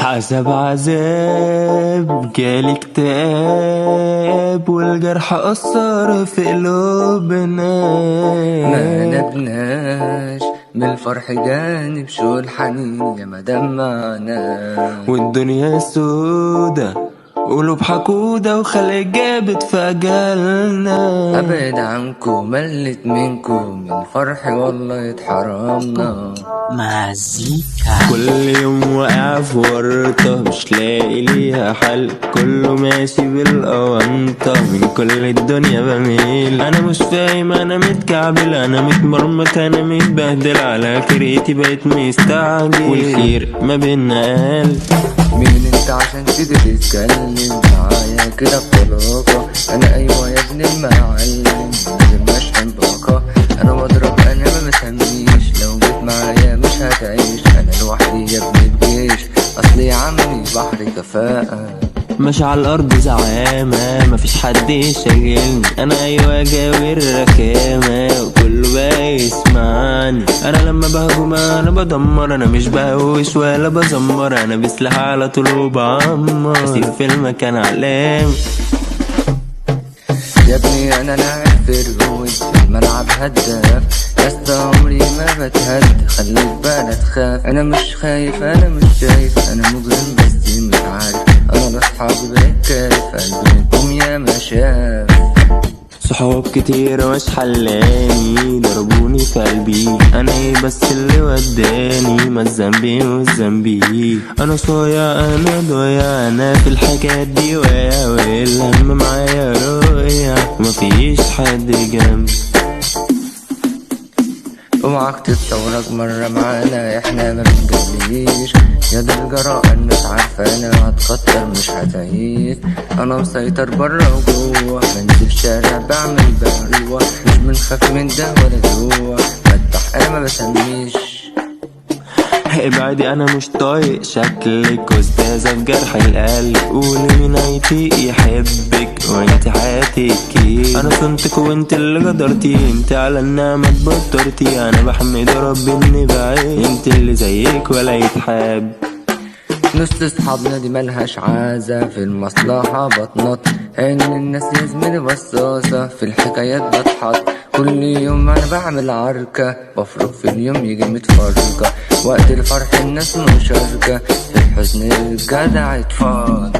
عذاب عذاب جالي اكتئاب، والجرح أثر في قلوبنا. ما نبناش من الفرح جانب شو الحنين يا ما دمعنا، والدنيا سودة قلوب حقودة وخلق جابت في أجالنا. أبعد عنكم ملت منكم من فرحي والله اتحرمنا. مزيكا كل يوم واقع في ورطة مش لاقي ليها حل، كله ماشي بالأونطة من كل الدنيا بميل. أنا مش فاهم، أنا متكعبل، أنا متمرمط، أنا متبهدل، على كريتي بقيت مستعجل، والخير ما بينا قال. مين انت عشان تيجي تتكلم معايا كده بطلاقة؟ انا ايوه يا ابن المعلم لازم اشحن باقة. انا بضرب انا ما بسميش، لو جيت معايا مش هتعيش. انا لوحدي يا ابن الجيش، اصلي يا عمي بحر كفاءة. ماشي على الأرض زعامة مفيش حد يشغلني، أنا أيوة جاوي الركامة وكله بقى يسمعني. أنا لما بهجم أنا بدمر، أنا مش بهوش ولا بزمر، أنا بسلاح على طول وبعمر، أسير في المكان علامي. يا ابني انا لاعب في الرود في الملعب هداف، بس عمري ما بتهد، خليك بقى تخاف. انا مش خايف انا مش شايف، انا مجرم بس مش عارف، انا لاصحابي بقيت كارف، قلبكم يا ما شاف. صحاب كتير مش حلاني ضربوني في قلبي، انا ايه بس اللي وداني، ما الذنبي والذنبي. انا صايع انا ضايع، انا في الحاجات دي واقع، والهم معايا رايع، مفيش حد جنبي. اوعك تتصورك مرة معانا احنا ما بنجليش، يا ده الجراءة الناس عارفانا، هتكتر مش هتعيش. انا مسيطر برا وجوه، بنزل شارع بعمل بروح، مش بنخاف من ده ولا جوه، فتح انا ما بسميش. ابعدي انا مش طايق شكلك، استاذة في جرح القلب، قولي مين هيطيق يحبك وانت حياتك. انا صنتك وانت اللي قدرتي، انت على النعمة اتبطرتي، انا بحمد ربي اني بعيد، انت اللي زيك ولا يتحب. نص اصحابنا دي ملهاش عازة، في المصلحة بتنط، عين الناس يا زميلي بصاصة، في الحكايات بتحط. كل يوم انا بعمل عركة، بفرق في اليوم يجي متفرقة، وقت الفرح الناس مشاركة، في الحزن الجدع يتفاض.